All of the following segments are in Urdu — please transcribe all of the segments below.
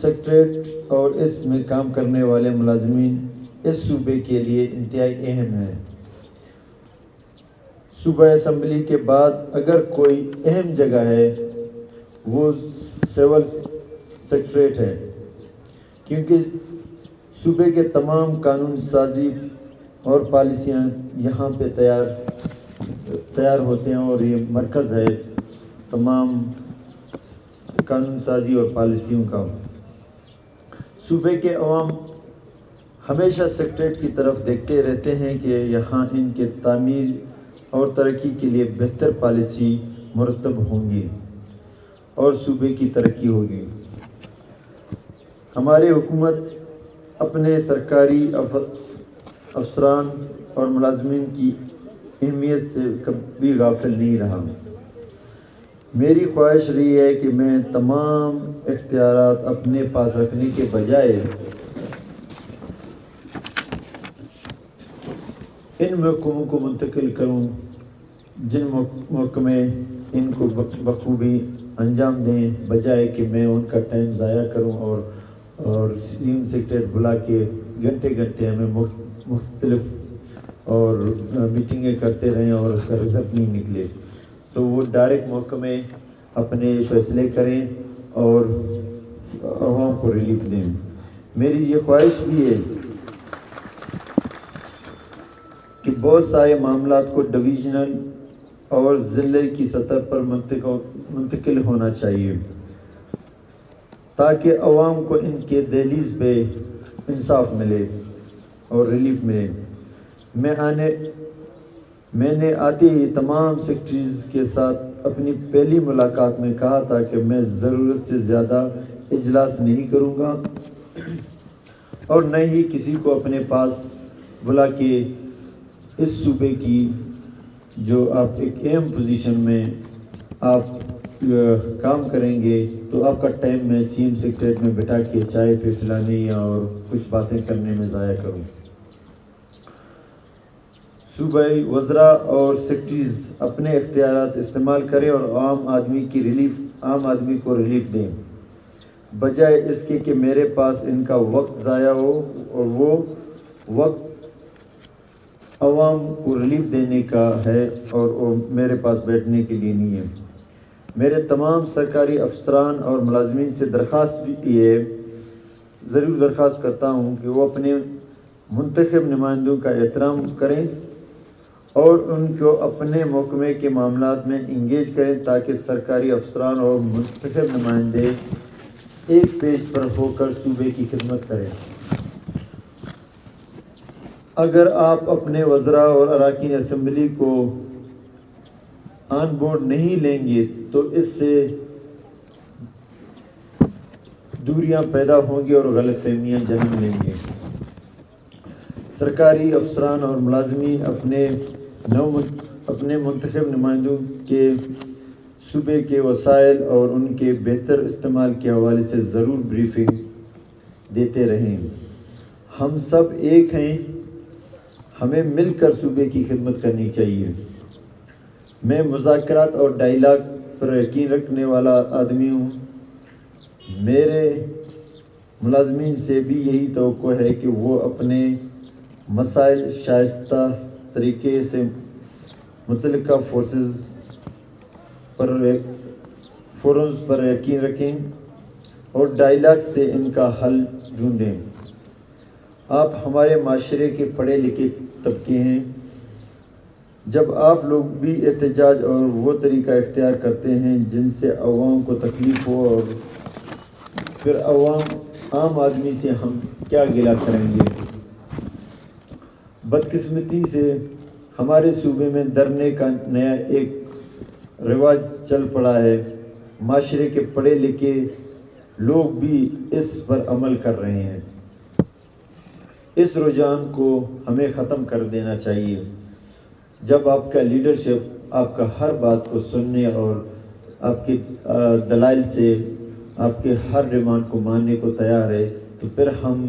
سیکریٹریٹ اور اس میں کام کرنے والے ملازمین اس صوبے کے لیے انتہائی اہم ہیں۔ صوبہ اسمبلی کے بعد اگر کوئی اہم جگہ ہے وہ سول سیکریٹریٹ ہے، کیونکہ صوبے کے تمام قانون سازی اور پالیسیاں یہاں پہ تیار ہوتے ہیں، اور یہ مرکز ہے تمام قانون سازی اور پالیسیوں کا۔ صوبے کے عوام ہمیشہ سیکریٹریٹ کی طرف دیکھتے رہتے ہیں کہ یہاں ان کے تعمیر اور ترقی کے لیے بہتر پالیسی مرتب ہوں گی اور صوبے کی ترقی ہوگی۔ ہماری حکومت اپنے سرکاری افسران اور ملازمین کی اہمیت سے کبھی غافل نہیں رہا۔ میری خواہش رہی ہے کہ میں تمام اختیارات اپنے پاس رکھنے کے بجائے ان محکموں کو منتقل کروں، جن محکمے ان کو بخوبی انجام دیں، بجائے کہ میں ان کا ٹائم ضائع کروں اور سیکریٹریٹ بلا کے گھنٹے ہمیں مختلف اور میٹنگیں کرتے رہیں اور اس کا رزلٹ نہیں نکلے۔ تو وہ ڈائریکٹ محکمے اپنے فیصلے کریں اور عوام کو ریلیف دیں۔ میری یہ خواہش بھی ہے کہ بہت سارے معاملات کو ڈویژنل اور ضلع کی سطح پر منتقل ہونا چاہیے، تاکہ عوام کو ان کے دہلیز پہ انصاف ملے اور ریلیف ملے۔ میں نے آتے ہی تمام سیکرٹریز کے ساتھ اپنی پہلی ملاقات میں کہا تھا کہ میں ضرورت سے زیادہ اجلاس نہیں کروں گا اور نہ ہی کسی کو اپنے پاس بلا کے اس صوبے کی جو آپ ایک اہم پوزیشن میں آپ کام کریں گے تو آپ کا ٹائم میں سی ایم سیکریٹریٹ میں بٹھا کے چائے پہ پلانے یا اور کچھ باتیں کرنے میں ضائع کروں۔ صوبائی وزراء اور سیکرٹریز اپنے اختیارات استعمال کریں اور عام آدمی کو ریلیف دیں، بجائے اس کے کہ میرے پاس ان کا وقت ضائع ہو اور وہ وقت عوام کو ریلیف دینے کا ہے اور میرے پاس بیٹھنے کے لیے نہیں ہے۔ میرے تمام سرکاری افسران اور ملازمین سے ضرور درخواست کرتا ہوں کہ وہ اپنے منتخب نمائندوں کا احترام کریں اور ان کو اپنے محکمے کے معاملات میں انگیج کریں، تاکہ سرکاری افسران اور منتخب نمائندے ایک پیج پر ہو کر صوبے کی خدمت کریں۔ اگر آپ اپنے وزراء اور اراکین اسمبلی کو آن بورڈ نہیں لیں گے تو اس سے دوریاں پیدا ہوں گی اور غلط فہمیاں جنم لیں گے۔ سرکاری افسران اور ملازمین اپنے منتخب نمائندوں کے صوبے کے وسائل اور ان کے بہتر استعمال کے حوالے سے ضرور بریفنگ دیتے رہیں۔ ہم سب ایک ہیں، ہمیں مل کر صوبے کی خدمت کرنی چاہیے۔ میں مذاکرات اور ڈائیلاگ پر یقین رکھنے والا آدمی ہوں۔ میرے ملازمین سے بھی یہی توقع ہے کہ وہ اپنے مسائل شائستہ طریقے سے متعلقہ فورمز پر یقین رکھیں اور ڈائیلاگ سے ان کا حل ڈھونڈیں۔ آپ ہمارے معاشرے کے پڑھے لکھے طبقے ہیں۔ جب آپ لوگ بھی احتجاج اور وہ طریقہ اختیار کرتے ہیں جن سے عوام کو تکلیف ہو، اور پھر عام آدمی سے ہم کیا گلہ کریں گے؟ بدقسمتی سے ہمارے صوبے میں دھرنے کا نیا ایک رواج چل پڑا ہے۔ معاشرے کے پڑھے لکھے لوگ بھی اس پر عمل کر رہے ہیں۔ اس رجحان کو ہمیں ختم کر دینا چاہیے۔ جب آپ کا لیڈرشپ آپ کا ہر بات کو سننے اور آپ کے دلائل سے آپ کے ہر ڈیمانڈ کو ماننے کو تیار ہے، تو پھر ہم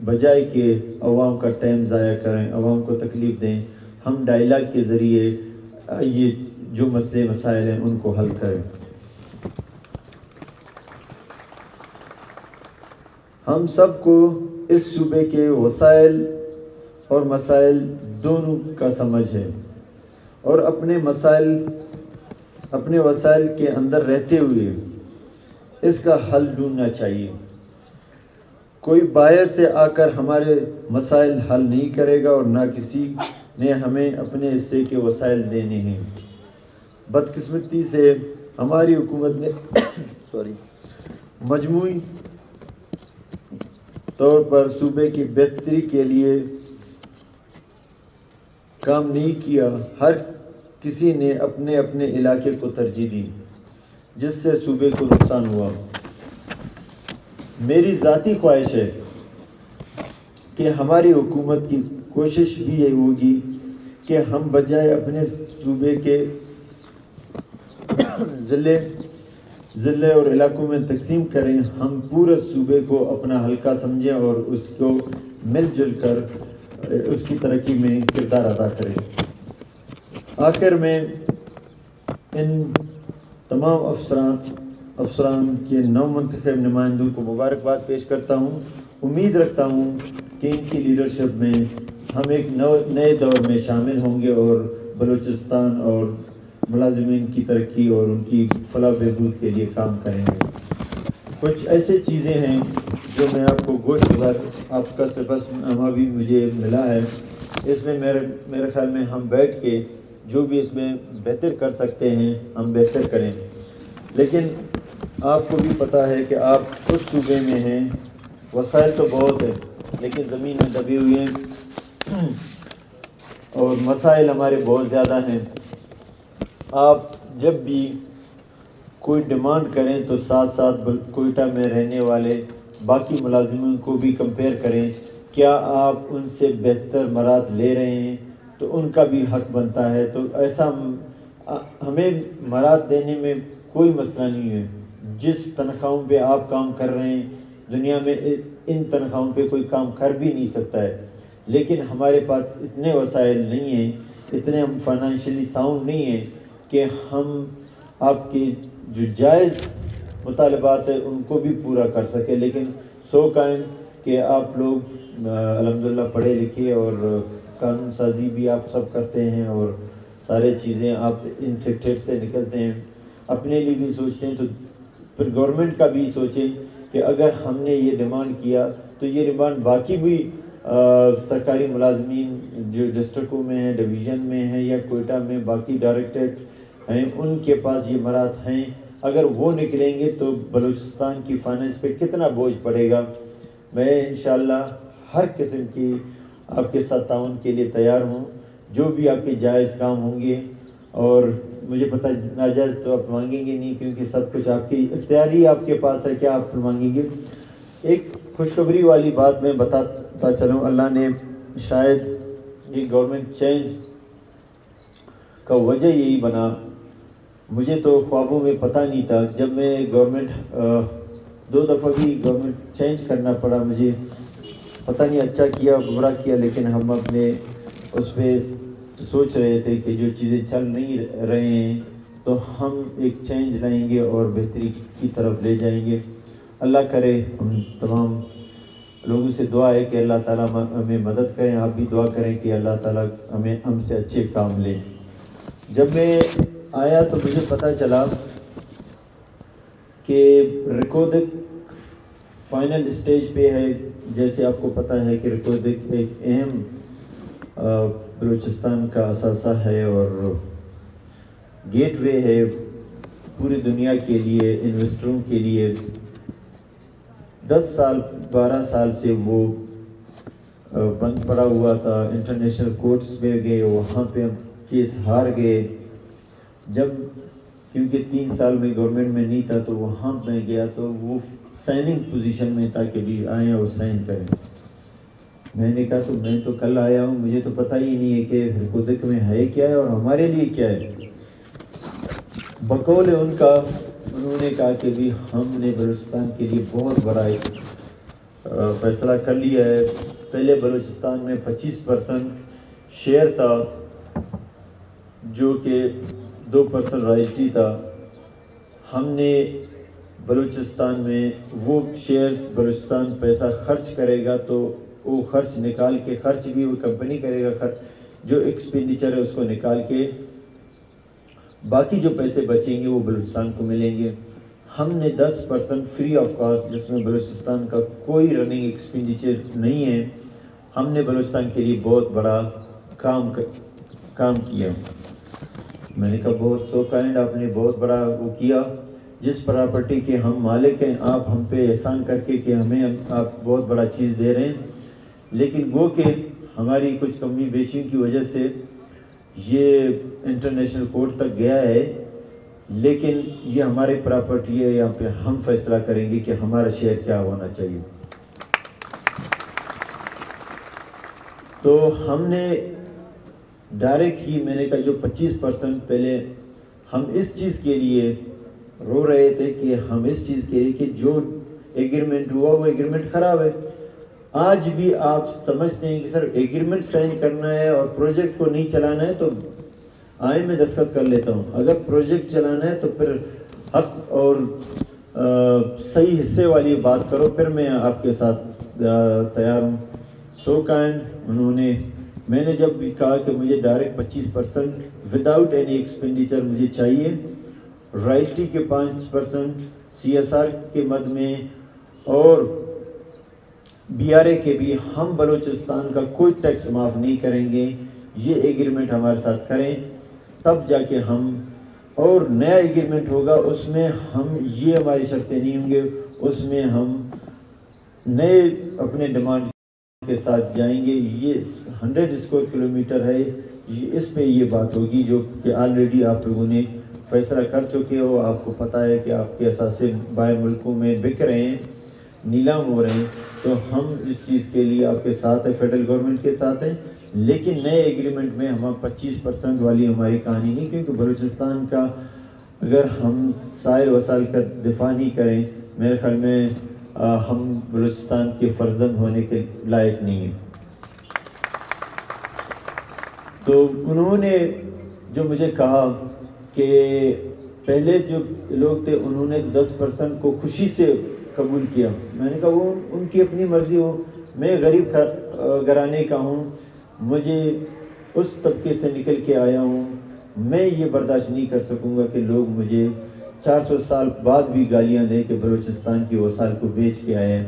بجائے کہ عوام کا ٹائم ضائع کریں، عوام کو تکلیف دیں، ہم ڈائیلاگ کے ذریعے یہ جو مسائل ہیں ان کو حل کریں۔ ہم سب کو اس صوبے کے وسائل اور مسائل دونوں کا سمجھ ہے اور اپنے وسائل کے اندر رہتے ہوئے اس کا حل ڈھونڈنا چاہیے۔ کوئی باہر سے آ کر ہمارے مسائل حل نہیں کرے گا اور نہ کسی نے ہمیں اپنے حصے کے وسائل دینے ہیں۔ بدقسمتی سے ہماری حکومت نے مجموعی طور پر صوبے کی بہتری کے لیے کام نہیں کیا۔ ہر کسی نے اپنے اپنے علاقے کو ترجیح دی جس سے صوبے کو نقصان ہوا۔ میری ذاتی خواہش ہے کہ ہماری حکومت کی کوشش بھی یہ ہوگی کہ ہم بجائے اپنے صوبے کے ضلع اور علاقوں میں تقسیم کریں، ہم پورے صوبے کو اپنا حلقہ سمجھیں اور اس کو مل جل کر اس کی ترقی میں کردار ادا کریں۔ آخر میں ان تمام افسران کے نو منتخب نمائندوں کو مبارکباد پیش کرتا ہوں۔ امید رکھتا ہوں کہ ان کی لیڈرشپ میں ہم ایک نئے دور میں شامل ہوں گے اور بلوچستان اور ملازمین کی ترقی اور ان کی فلاح بہبود کے لیے کام کریں گے۔ کچھ ایسے چیزیں ہیں جو میں آپ کو گوشت گزار آپ کا سپاس نامہ بھی مجھے ملا ہے، اس میں میرے خیال میں ہم بیٹھ کے جو بھی اس میں بہتر کر سکتے ہیں ہم بہتر کریں۔ لیکن آپ کو بھی پتہ ہے کہ آپ اس صوبے میں ہیں، وسائل تو بہت ہیں لیکن زمین میں دبے ہوئے ہیں اور مسائل ہمارے بہت زیادہ ہیں۔ آپ جب بھی کوئی ڈیمانڈ کریں تو ساتھ ساتھ کوئٹہ میں رہنے والے باقی ملازمین کو بھی کمپیئر کریں، کیا آپ ان سے بہتر مراد لے رہے ہیں تو ان کا بھی حق بنتا ہے۔ تو ایسا ہمیں مراد دینے میں کوئی مسئلہ نہیں ہے۔ جس تنخواہوں پہ آپ کام کر رہے ہیں دنیا میں ان تنخواہوں پہ کوئی کام کر بھی نہیں سکتا ہے، لیکن ہمارے پاس اتنے وسائل نہیں ہیں، اتنے ہم فائنینشلی ساؤنڈ نہیں ہیں کہ ہم آپ کی جو جائز مطالبات ہیں ان کو بھی پورا کر سکیں۔ لیکن سو قائم کہ آپ لوگ الحمدللہ پڑھے لکھے اور قانون سازی بھی آپ سب کرتے ہیں اور سارے چیزیں آپ ان سیکٹر سے نکلتے ہیں، اپنے لیے بھی سوچتے ہیں، تو پھر گورنمنٹ کا بھی سوچیں کہ اگر ہم نے یہ ڈیمانڈ کیا تو یہ ڈیمانڈ باقی بھی سرکاری ملازمین جو ڈسٹرکوں میں ہیں، ڈویژن میں ہیں یا کوئٹہ میں باقی ڈائریکٹریٹ ہیں، ان کے پاس یہ مراد ہیں، اگر وہ نکلیں گے تو بلوچستان کی فائنینس پہ کتنا بوجھ پڑے گا۔ میں انشاءاللہ ہر قسم کی آپ کے ساتھ تعاون کے لیے تیار ہوں، جو بھی آپ کے جائز کام ہوں گے، اور مجھے پتہ ناجائز تو آپ مانگیں گے نہیں کیونکہ سب کچھ آپ کی اختیاری آپ کے پاس ہے، کیا آپ مانگیں گے۔ ایک خوشخبری والی بات میں بتاتا چلوں، اللہ نے شاید یہ گورنمنٹ چینج کا وجہ یہی بنا، مجھے تو خوابوں میں پتہ نہیں تھا، جب میں گورنمنٹ 2 دفعہ بھی گورنمنٹ چینج کرنا پڑا، مجھے پتہ نہیں اچھا کیا برا کیا، لیکن ہم اپنے اس پہ سوچ رہے تھے کہ جو چیزیں چل نہیں رہے ہیں تو ہم ایک چینج لائیں گے اور بہتری کی طرف لے جائیں گے۔ اللہ کرے ہم تمام لوگوں سے دعا ہے کہ اللہ تعالیٰ ہمیں مدد کریں، آپ بھی دعا کریں کہ اللہ تعالیٰ ہم سے اچھے کام لیں۔ جب میں آیا تو مجھے پتہ چلا کہ ریکودک فائنل اسٹیج پہ ہے، جیسے آپ کو پتہ ہے کہ ریکودک ایک اہم بلوچستان کا اثاثہ ہے اور گیٹ وے ہے پوری دنیا کے لیے، انویسٹروں کے لیے۔ 10 سال 12 سال سے وہ بند پڑا ہوا تھا، انٹرنیشنل کورٹس میں گئے، وہاں پہ ہم کیس ہار گئے، جب کیونکہ 3 سال میں گورنمنٹ میں نہیں تھا تو وہاں میں گیا تو وہ سائننگ پوزیشن میں تھا کہ بھی آئیں اور سائن کریں۔ میں نے کہا تو میں تو کل آیا ہوں، مجھے تو پتہ ہی نہیں ہے کہ ریکودک میں ہے کیا ہے اور ہمارے لیے کیا ہے۔ بقول ان کا انہوں نے کہا کہ بھی ہم نے بلوچستان کے لیے بہت بڑا ایک فیصلہ کر لیا ہے۔ پہلے بلوچستان میں 25% شیئر تھا جو کہ 2% رائلٹی تھا، ہم نے بلوچستان میں وہ شیئرز بلوچستان پیسہ خرچ کرے گا تو وہ خرچ نکال کے خرچ بھی وہ کمپنی کرے گا، خرچ جو ایکسپینڈیچر ہے اس کو نکال کے باقی جو پیسے بچیں گے وہ بلوچستان کو ملیں گے۔ ہم نے 10% فری آف کاسٹ، جس میں بلوچستان کا کوئی رننگ ایکسپینڈیچر نہیں ہے، ہم نے بلوچستان کے لیے بہت بڑا کام کیا۔ میں نے کہا بہت سو کائنڈ، آپ نے بہت بڑا وہ کیا، جس پراپرٹی کے ہم مالک ہیں آپ ہم پہ احسان کر کے کہ ہمیں آپ بہت بڑا چیز دے رہے ہیں، لیکن گو کہ ہماری کچھ کمی بیشیوں کی وجہ سے یہ انٹرنیشنل کورٹ تک گیا ہے، لیکن یہ ہماری پراپرٹی ہے، یہاں پہ ہم فیصلہ کریں گے کہ ہمارا شیئر کیا ہونا چاہیے۔ تو ہم نے ڈائریکٹ ہی، میں نے کہا جو 25% پہلے ہم اس چیز کے لیے رو رہے تھے کہ ہم اس چیز کے لیے کہ جو ایگریمنٹ ہوا وہ ایگریمنٹ خراب ہے۔ آج بھی آپ سمجھتے ہیں کہ سر ایگریمنٹ سائن کرنا ہے اور پروجیکٹ کو نہیں چلانا ہے تو آئیں میں دستخط کر لیتا ہوں، اگر پروجیکٹ چلانا ہے تو پھر حق اور صحیح حصے والی بات کرو، پھر میں آپ کے ساتھ تیار ہوں۔ سو کائنڈ میں نے جب بھی کہا کہ مجھے ڈائریکٹ 25% وداؤٹ اینی ایکسپینڈیچر مجھے چاہیے، رائلٹی کے 5% CSR کے مد میں اور BRA کے بھی، ہم بلوچستان کا کوئی ٹیکس معاف نہیں کریں گے، یہ ایگریمنٹ ہمارے ساتھ کریں تب جا کے ہم، اور نیا ایگریمنٹ ہوگا اس میں ہم یہ ہماری شرطیں نہیں ہوں گے، اس میں ہم نئے اپنے ڈیمانڈ کے ساتھ جائیں گے۔ یہ 100 اسکوائر کلومیٹر ہے، اس پہ یہ بات ہوگی جو کہ آلریڈی آپ لوگوں نے فیصلہ کر چکے ہو، آپ کو پتہ ہے کہ آپ کے اثاثے باہر ملکوں میں بک رہے ہیں، نیلام ہو رہے ہیں، تو ہم اس چیز کے لیے آپ کے ساتھ ہیں، فیڈرل گورنمنٹ کے ساتھ ہیں، لیکن نئے ایگریمنٹ میں ہم 25% والی ہماری کہانی نہیں، کیونکہ بلوچستان کا اگر ہم سائر وسائل کا دفاع نہیں کریں، میرے خیال میں ہم بلوچستان کے فرزند ہونے کے لائق نہیں ہیں۔ تو انہوں نے جو مجھے کہا کہ پہلے جو لوگ تھے انہوں نے 10% کو خوشی سے قبول کیا، میں نے کہا وہ ان کی اپنی مرضی ہو، میں غریب گھرانے کا ہوں، مجھے اس طبقے سے نکل کے آیا ہوں، میں یہ برداشت نہیں کر سکوں گا کہ لوگ مجھے 400 سال بعد بھی گالیاں دیں کہ بلوچستان کی وسائل کو بیچ کے آئے ہیں۔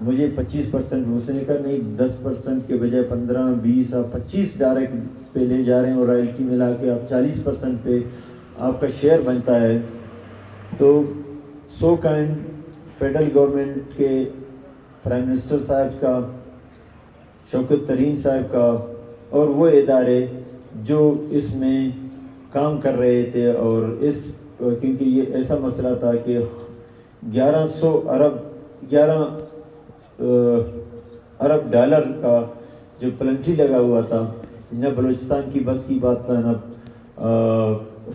مجھے 25% اس نے کہا نہیں، 10% کے بجائے 15 20 آپ 25 ڈائریکٹ پہ لے جا رہے ہیں اور رائلٹی ملا کے آپ 40% پہ آپ کا شیئر بنتا ہے۔ تو سو کائنڈ فیڈرل گورنمنٹ کے پرائم منسٹر صاحب کا، شوکت ترین صاحب کا اور وہ ادارے جو اس میں کام کر رہے تھے، اور اس کیونکہ یہ ایسا مسئلہ تھا کہ 11 ارب ڈالر کا جو پلنٹی لگا ہوا تھا، نہ بلوچستان کی بس کی بات تھا، نہ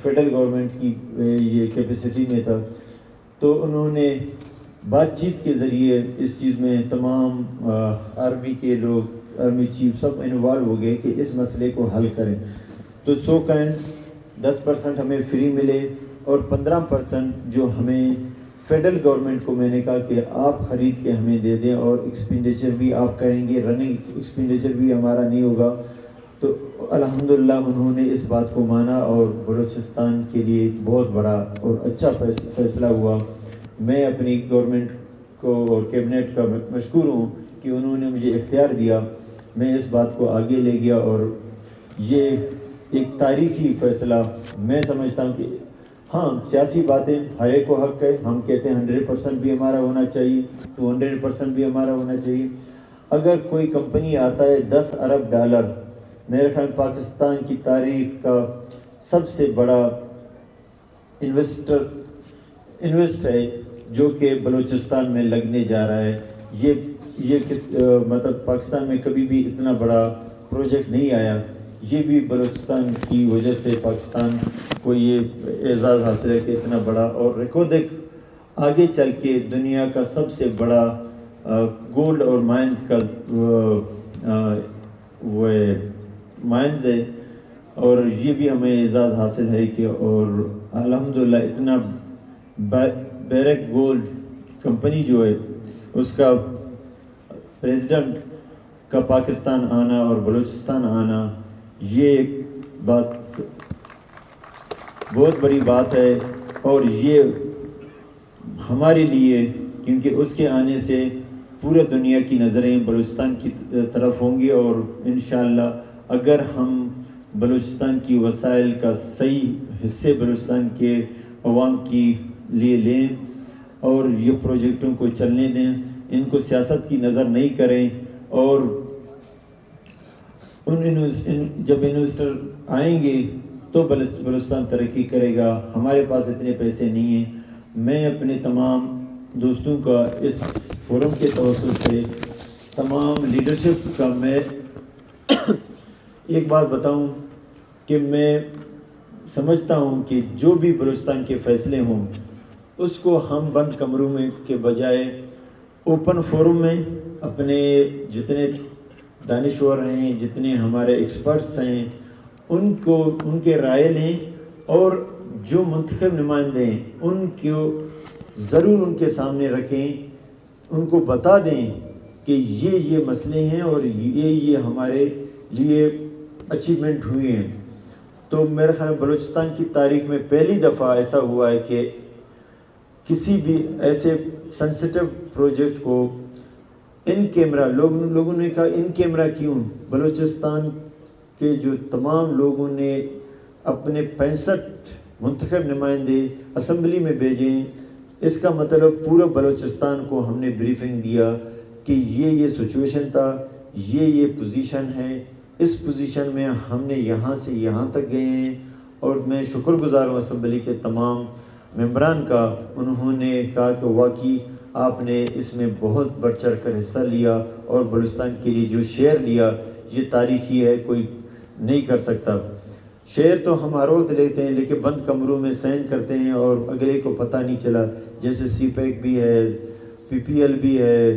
فیڈرل گورنمنٹ کی یہ کیپیسٹی میں تھا، تو انہوں نے بات چیت کے ذریعے اس چیز میں تمام آرمی کے لوگ، آرمی چیف سب انوالو ہو گئے کہ اس مسئلے کو حل کریں۔ تو سو کائنڈ 10% ہمیں فری ملے اور 15% جو ہمیں فیڈرل گورنمنٹ کو میں نے کہا کہ آپ خرید کے ہمیں دے دیں اور ایکسپینڈیچر بھی آپ کریں گے، رننگ ایکسپینڈیچر بھی ہمارا نہیں ہوگا۔ تو الحمدللہ انہوں نے اس بات کو مانا اور بلوچستان کے لیے بہت بڑا اور اچھا فیصلہ ہوا۔ میں اپنی گورنمنٹ کو اور کیبنٹ کا مشکور ہوں کہ انہوں نے مجھے اختیار دیا، میں اس بات کو آگے لے گیا، اور یہ ایک تاریخی فیصلہ میں سمجھتا ہوں کہ ہاں سیاسی باتیں ہر ایک کو حق ہے، ہم کہتے ہیں 100% بھی ہمارا ہونا چاہیے، 200% بھی ہمارا ہونا چاہیے۔ اگر کوئی کمپنی آتا ہے 10 ارب ڈالر، میرے خیال پاکستان کی تاریخ کا سب سے بڑا انویسٹ ہے جو کہ بلوچستان میں لگنے جا رہا ہے، یہ مطلب پاکستان میں کبھی بھی اتنا بڑا پروجیکٹ نہیں آیا، یہ بھی بلوچستان کی وجہ سے پاکستان کو یہ اعزاز حاصل ہے کہ اتنا بڑا، اور ریکوردک آگے چل کے دنیا کا سب سے بڑا گولڈ اور مائنز کا وہ مائنز ہے، اور یہ بھی ہمیں اعزاز حاصل ہے کہ اور الحمدللہ اتنا بیرک گولڈ کمپنی جو ہے اس کا پریزیڈنٹ کا پاکستان آنا اور بلوچستان آنا، یہ ایک بات بہت بڑی بات ہے، اور یہ ہمارے لیے، کیونکہ اس کے آنے سے پورے دنیا کی نظریں بلوچستان کی طرف ہوں گی، اور انشاءاللہ اگر ہم بلوچستان کی وسائل کا صحیح حصے بلوچستان کے عوام کی لیے لیں اور یہ پروجیکٹوں کو چلنے دیں، ان کو سیاست کی نظر نہیں کریں، اور جب انویسٹر آئیں گے تو بلوچستان ترقی کرے گا۔ ہمارے پاس اتنے پیسے نہیں ہیں۔ میں اپنے تمام دوستوں کا اس فورم کے توسط سے، تمام لیڈرشپ کا، میں ایک بات بتاؤں کہ میں سمجھتا ہوں کہ جو بھی بلوچستان کے فیصلے ہوں اس کو ہم بند کمروں میں کے بجائے اوپن فورم میں اپنے جتنے دانشور ہیں، جتنے ہمارے ایکسپرٹس ہیں، ان کے رائے لیں، اور جو منتخب نمائندے ہیں ان کو ضرور ان کے سامنے رکھیں، ان کو بتا دیں کہ یہ مسئلے ہیں اور یہ ہمارے لیے اچیومنٹ ہوئے ہیں۔ تو میرے خیال میں بلوچستان کی تاریخ میں پہلی دفعہ ایسا ہوا ہے کہ کسی بھی ایسے سینسٹیو پروجیکٹ کو ان کیمرہ، لوگوں نے کہا ان کیمرہ کیوں؟ بلوچستان کے جو تمام لوگوں نے اپنے 65 منتخب نمائندے اسمبلی میں بھیجیں، اس کا مطلب پورا بلوچستان کو ہم نے بریفنگ دیا کہ یہ سچویشن تھا، یہ پوزیشن ہے، اس پوزیشن میں ہم نے یہاں سے یہاں تک گئے ہیں، اور میں شکر گزار ہوں اسمبلی کے تمام ممبران کا۔ انہوں نے کہا کہ واقعی آپ نے اس میں بہت بڑھ چڑھ کر حصہ لیا، اور بلوچستان کے لیے جو شیئر لیا یہ تاریخی ہے، کوئی نہیں کر سکتا۔ شیئر تو ہم ہر وقت لیتے ہیں لیکن بند کمروں میں سائن کرتے ہیں اور اگلے کو پتہ نہیں چلا، جیسے سی پیک بھی ہے، پی پی ایل بھی ہے،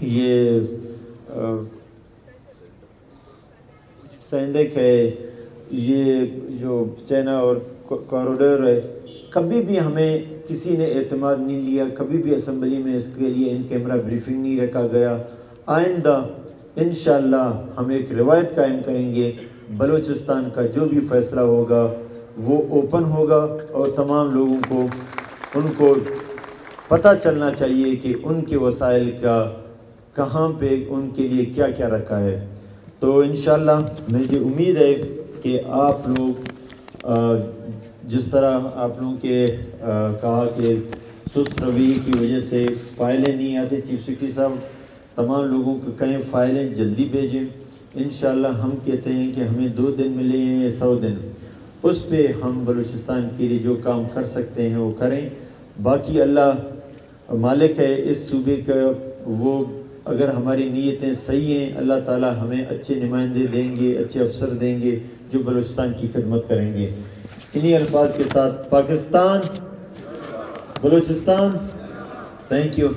یہ سیندک ہے، یہ جو چائنا اور کوریڈور ہے، کبھی بھی ہمیں کسی نے اعتماد نہیں لیا، کبھی بھی اسمبلی میں اس کے لیے ان کیمرہ بریفنگ نہیں رکھا گیا۔ آئندہ انشاءاللہ ہم ایک روایت قائم کریں گے، بلوچستان کا جو بھی فیصلہ ہوگا وہ اوپن ہوگا، اور تمام لوگوں کو ان کو پتہ چلنا چاہیے کہ ان کے وسائل کا کہاں پہ ان کے لیے کیا کیا رکھا ہے۔ تو انشاءاللہ مجھے امید ہے کہ آپ لوگ جس طرح آپ لوگوں کے کہا کہ سست رویے کی وجہ سے فائلیں نہیں آتی، چیف سیکرٹری صاحب تمام لوگوں کو کہیں فائلیں جلدی بھیجیں۔ انشاءاللہ ہم کہتے ہیں کہ ہمیں 2 دن ملے ہیں یا 100 دن، اس پہ ہم بلوچستان کے لیے جو کام کر سکتے ہیں وہ کریں۔ باقی اللہ مالک ہے اس صوبے کا، وہ اگر ہماری نیتیں صحیح ہیں اللہ تعالی ہمیں اچھے نمائندے دیں گے، اچھے افسر دیں گے جو بلوچستان کی خدمت کریں گے۔ انہی الفاظ کے ساتھ پاکستان، بلوچستان، تھینک یو۔